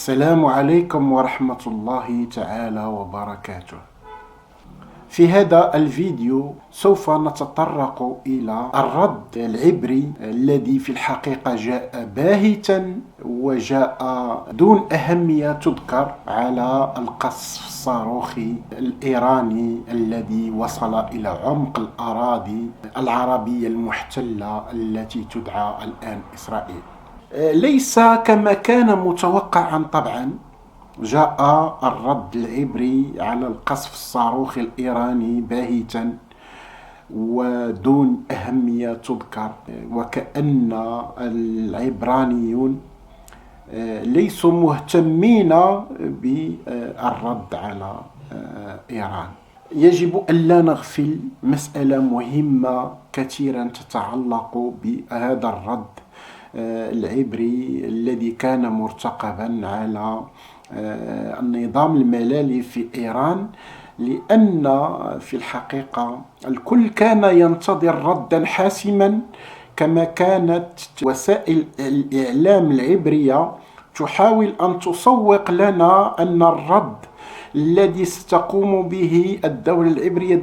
السلام عليكم ورحمة الله تعالى وبركاته. في هذا الفيديو سوف نتطرق إلى الرد العبري الذي في الحقيقة جاء باهتا وجاء دون أهمية تذكر على القصف الصاروخي الإيراني الذي وصل إلى عمق الأراضي العربية المحتلة التي تدعى الآن إسرائيل. ليس كما كان متوقعا طبعا. جاء الرد العبري على القصف الصاروخي الإيراني باهتا ودون أهمية تذكر، وكأن العبرانيون ليسوا مهتمين بالرد على إيران. يجب أن لا نغفل مسألة مهمة كثيرا تتعلق بهذا الرد العبري الذي كان مرتقبا على النظام الملالي في إيران، لأن في الحقيقة الكل كان ينتظر ردا حاسما، كما كانت وسائل الإعلام العبرية تحاول أن تسوق لنا أن الرد الذي ستقوم به الدولة العبرية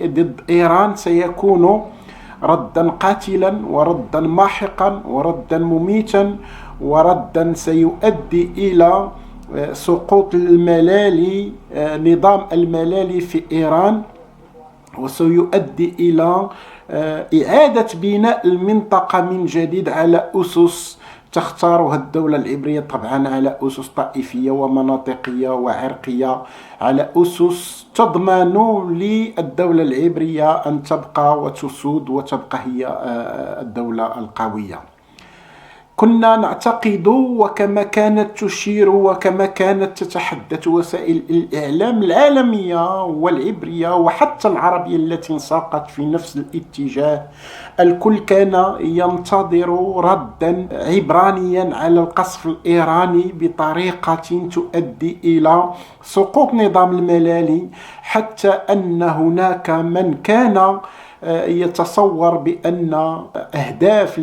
ضد إيران سيكون ردا قاتلا وردا ماحقا وردا مميتا وردا سيؤدي إلى سقوط الملالي، نظام الملالي في إيران، وسيؤدي إلى إعادة بناء المنطقة من جديد على أسس تختارها الدولة العبرية، طبعا على أسس طائفية ومناطقية وعرقية، على أسس تضمن للدولة العبرية أن تبقى وتسود وتبقى هي الدولة القوية. كنا نعتقد، وكما كانت تشير وكما كانت تتحدث وسائل الإعلام العالمية والعبرية وحتى العربية التي انساقت في نفس الاتجاه، الكل كان ينتظر ردا عبرانيا على القصف الإيراني بطريقة تؤدي إلى سقوط نظام الملالي، حتى أن هناك من كان يتصور بأن أهداف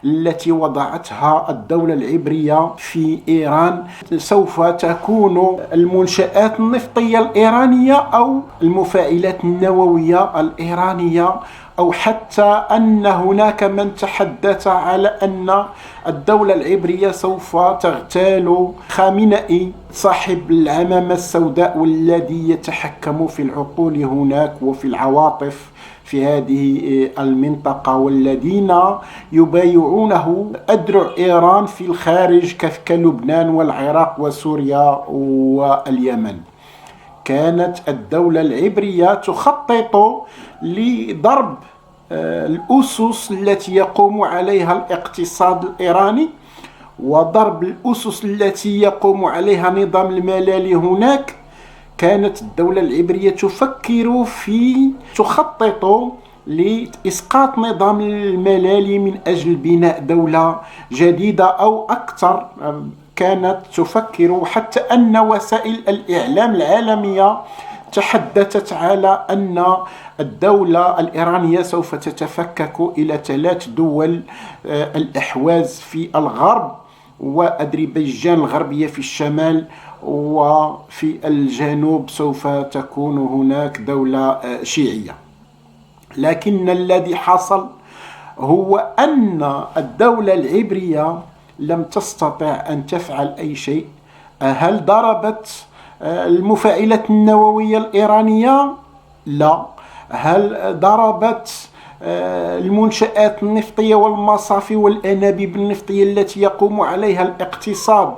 التي وضعتها الدولة العبرية في إيران سوف تكون المنشآت النفطية الإيرانية أو المفاعلات النووية الإيرانية، أو حتى أن هناك من تحدث على أن الدولة العبرية سوف تغتال خامنئي صاحب العمامة السوداء والذي يتحكم في العقول هناك وفي العواطف في هذه المنطقة، والذين يبايعونه أدرع إيران في الخارج كلبنان والعراق وسوريا واليمن. كانت الدولة العبرية تخطط لضرب الأسس التي يقوم عليها الاقتصاد الإيراني وضرب الأسس التي يقوم عليها نظام الملالي هناك. كانت الدولة العبرية تخطط لإسقاط نظام الملالي من أجل بناء دولة جديدة أو أكثر. كانت تفكر، حتى أن وسائل الإعلام العالمية تحدثت على أن الدولة الإيرانية سوف تتفكك إلى 3 دول، الأحواز في الغرب وأذربيجان الغربية في الشمال، وفي الجنوب سوف تكون هناك دولة شيعية. لكن الذي حصل هو أن الدولة العبرية لم تستطع أن تفعل أي شيء. هل ضربت المفاعلات النووية الإيرانية؟ لا. هل ضربت المنشآت النفطية والمصافي والأنابيب النفطية التي يقوم عليها الاقتصاد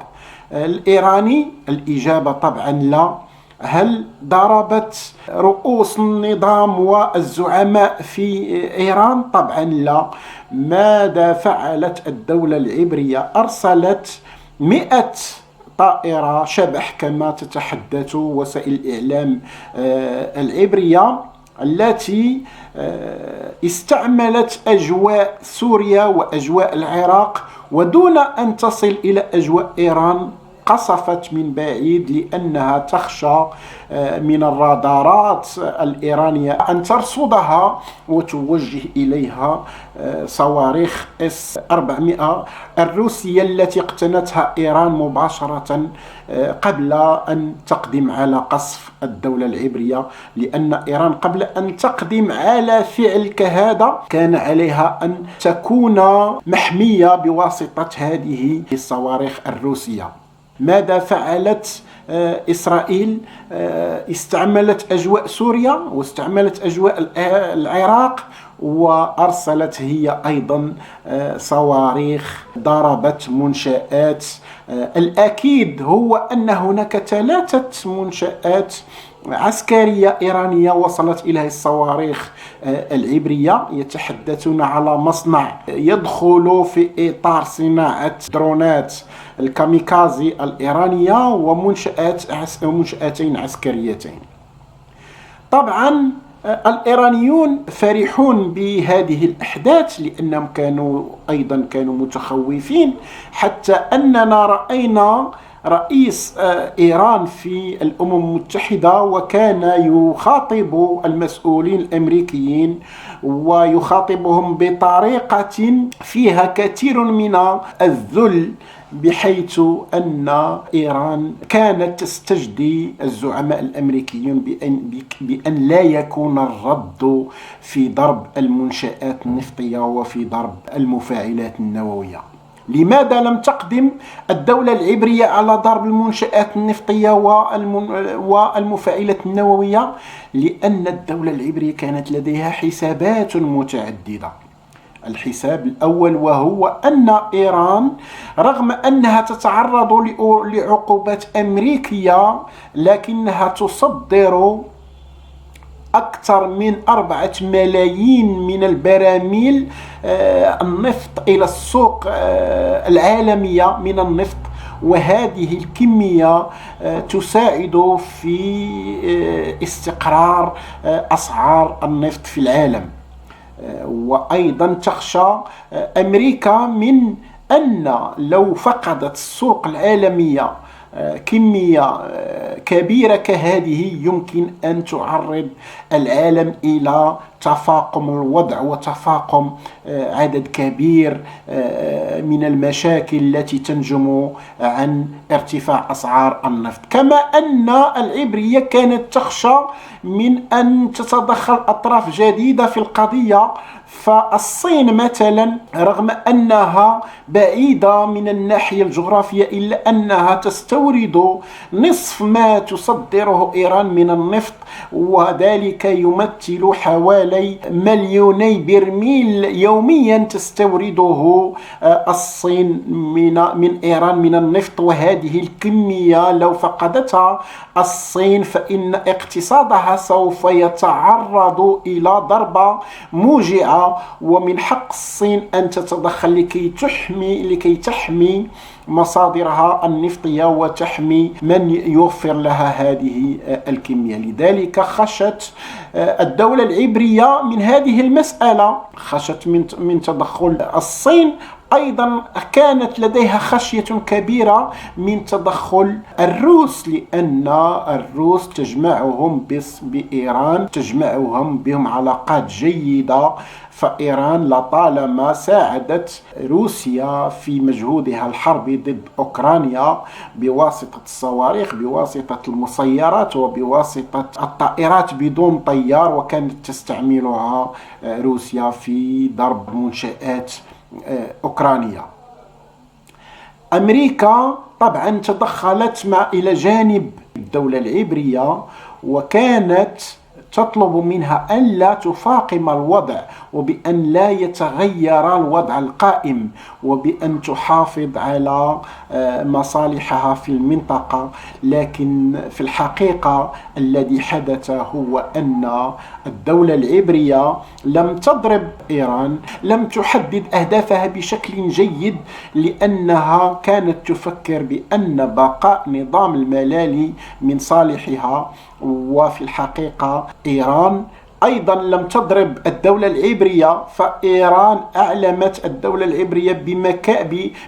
الإيراني؟ الإجابة طبعا لا. هل ضربت رؤوس النظام والزعماء في إيران؟ طبعا لا. ماذا فعلت الدولة العبرية؟ أرسلت 100 طائرة شبح كما تتحدث وسائل الإعلام العبرية، التي استعملت أجواء سوريا وأجواء العراق ودون أن تصل إلى أجواء إيران، قصفت من بعيد لأنها تخشى من الرادارات الإيرانية أن ترصدها وتوجه إليها صواريخ S-400 الروسية التي اقتنتها إيران مباشرة قبل أن تقدم على قصف الدولة العبرية، لأن إيران قبل أن تقدم على فعل كهذا كان عليها أن تكون محمية بواسطة هذه الصواريخ الروسية. ماذا فعلت إسرائيل؟ استعملت أجواء سوريا واستعملت أجواء العراق، وأرسلت هي أيضا صواريخ ضربت منشآت. الأكيد هو أن هناك 3 منشآت عسكرية إيرانية وصلت إليها الصواريخ العبرية. يتحدثون على مصنع يدخل في إطار صناعة درونات الكاميكازي الإيرانية ومنشآتين عسكريتين. طبعا الإيرانيون فرحون بهذه الأحداث لأنهم كانوا متخوفين، حتى أننا رأينا رئيس إيران في الأمم المتحدة وكان يخاطب المسؤولين الأمريكيين ويخاطبهم بطريقة فيها كثير من الذل، بحيث أن إيران كانت تستجدي الزعماء الأمريكيين بأن لا يكون الرد في ضرب المنشآت النفطية وفي ضرب المفاعلات النووية. لماذا لم تقدم الدولة العبرية على ضرب المنشآت النفطية والمفاعلات النووية؟ لأن الدولة العبرية كانت لديها حسابات متعددة. الحساب الأول وهو أن إيران رغم أنها تتعرض لعقوبات أمريكية لكنها تصدر أكثر من 4 ملايين من البراميل النفط إلى السوق العالمية من النفط، وهذه الكمية تساعد في استقرار أسعار النفط في العالم. وأيضا تخشى أمريكا من أن لو فقدت السوق العالمية كمية كبيرة كهذه يمكن أن تعرض العالم إلى تفاقم الوضع وتفاقم عدد كبير من المشاكل التي تنجم عن ارتفاع أسعار النفط. كما أن العبرية كانت تخشى من أن تتدخل أطراف جديدة في القضية. فالصين مثلا رغم أنها بعيدة من الناحية الجغرافية إلا أنها تستورد نصف ما تصدره إيران من النفط، وذلك يمثل حوالي 2 برميل يوميا تستورده الصين من إيران من النفط. وهذه الكمية لو فقدتها الصين فإن اقتصادها سوف يتعرض إلى ضربة موجعة، ومن حق الصين أن تتدخل لكي تحمي مصادرها النفطية وتحمي من يوفر لها هذه الكمية. لذلك خشت الدولة العبرية من هذه المسألة، خشت من تدخل الصين. أيضا كانت لديها خشية كبيرة من تدخل الروس، لأن الروس تجمعهم بإيران، تجمعهم بهم علاقات جيدة. فإيران لطالما ساعدت روسيا في مجهودها الحربي ضد أوكرانيا بواسطة الصواريخ، بواسطة المسيرات، وبواسطة الطائرات بدون طيار، وكانت تستعملها روسيا في ضرب منشآت أوكرانيا. أمريكا طبعا تدخلت إلى جانب الدولة العبرية، وكانت تطلب منها أن لا تفاقم الوضع، وبأن لا يتغير الوضع القائم، وبأن تحافظ على مصالحها في المنطقة. لكن في الحقيقة الذي حدث هو أن الدولة العبرية لم تضرب إيران، لم تحدد أهدافها بشكل جيد، لأنها كانت تفكر بأن بقاء نظام الملالي من صالحها. وفي الحقيقة إيران أيضا لم تضرب الدولة العبرية، فإيران أعلمت الدولة العبرية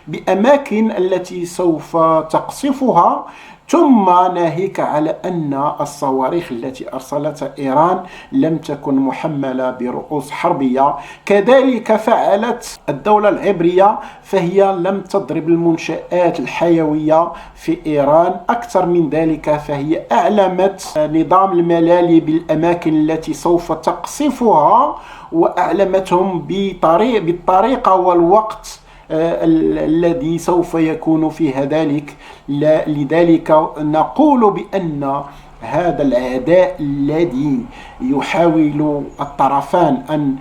بأماكن التي سوف تقصفها، ثم ناهيك على أن الصواريخ التي أرسلتها إيران لم تكن محملة برؤوس حربية. كذلك فعلت الدولة العبرية، فهي لم تضرب المنشآت الحيوية في إيران. أكثر من ذلك، فهي أعلمت نظام الملالي بالأماكن التي سوف تقصفها، وأعلمتهم بالطريقة والوقت الذي سوف يكون فيها ذلك. لذلك نقول بأن هذا العداء الذي يحاول الطرفان أن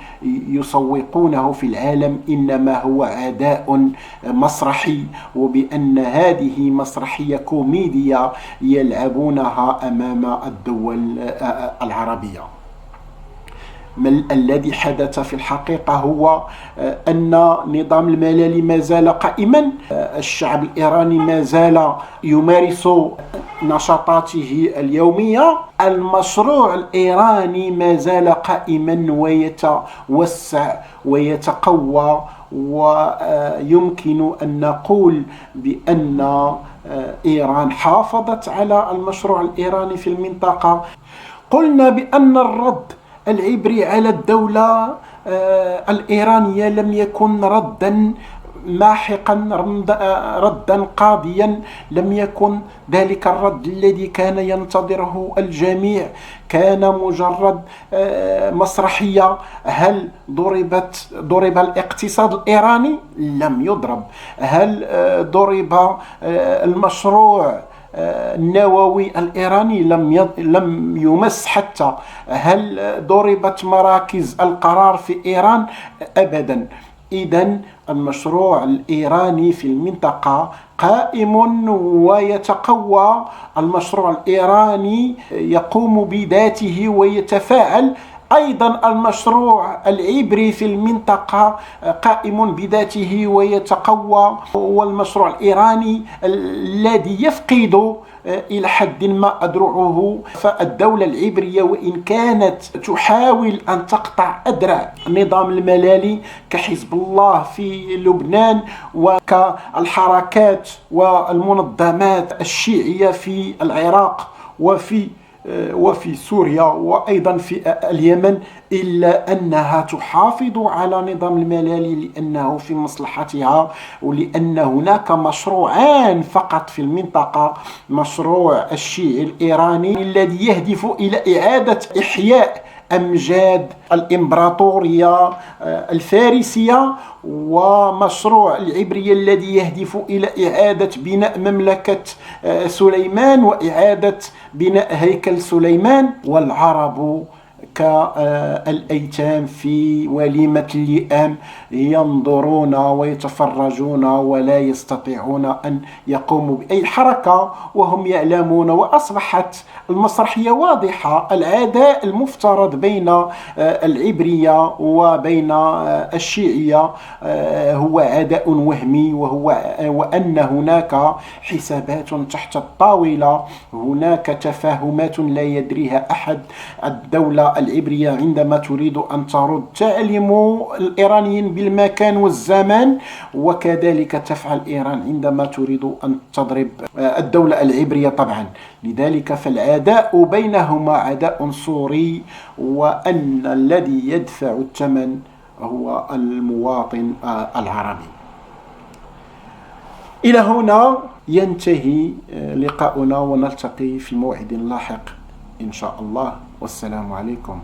يسوقونه في العالم إنما هو عداء مسرحي، وبأن هذه مسرحية كوميدية يلعبونها أمام الدول العربية. الذي حدث في الحقيقة هو أن نظام الملالي ما زال قائما، الشعب الإيراني ما زال يمارس نشاطاته اليومية، المشروع الإيراني ما زال قائما ويتوسع ويتقوى، ويمكن أن نقول بأن إيران حافظت على المشروع الإيراني في المنطقة. قلنا بأن الرد العبري على الدولة الإيرانية لم يكن ردا ماحقا، ردا قاضيا، لم يكن ذلك الرد الذي كان ينتظره الجميع، كان مجرد مسرحية. هل ضرب الاقتصاد الإيراني؟ لم يضرب. هل ضرب المشروع النووي الإيراني؟ لم يمس حتى. هل ضربت مراكز القرار في إيران؟ أبدا. إذن المشروع الإيراني في المنطقة قائم ويتقوى، المشروع الإيراني يقوم بذاته ويتفاعل. أيضا المشروع العبري في المنطقة قائم بذاته ويتقوى، والمشروع الإيراني الذي يفقد إلى حد ما أذرعه. فالدولة العبرية وإن كانت تحاول أن تقطع أذرع نظام الملالي كحزب الله في لبنان وكالحركات والمنظمات الشيعية في العراق وفي سوريا وأيضا في اليمن، إلا أنها تحافظ على نظام الملالي لأنه في مصلحتها، ولأن هناك مشروعان فقط في المنطقة: مشروع الشيعي الإيراني الذي يهدف إلى إعادة إحياء أمجاد الإمبراطورية الفارسية، ومشروع العبرية الذي يهدف إلى إعادة بناء مملكة سليمان وإعادة بناء هيكل سليمان. والعرب كالأيتام في وليمة اللئام ينظرون ويتفرجون ولا يستطيعون أن يقوموا بأي حركة وهم يعلمون. وأصبحت المسرحية واضحة. العداء المفترض بين العبرية وبين الشيعية هو عداء وهمي، وأن هناك حسابات تحت الطاولة، هناك تفاهمات لا يدريها أحد. الدولة العبرية عندما تريد أن ترد تعلم الإيرانيين بالمكان والزمان، وكذلك تفعل إيران عندما تريد أن تضرب الدولة العبرية طبعا. لذلك فالعداء بينهما عداء صوري، وأن الذي يدفع الثمن هو المواطن العربي. إلى هنا ينتهي لقاؤنا، ونلتقي في موعد لاحق إن شاء الله، والسلام عليكم.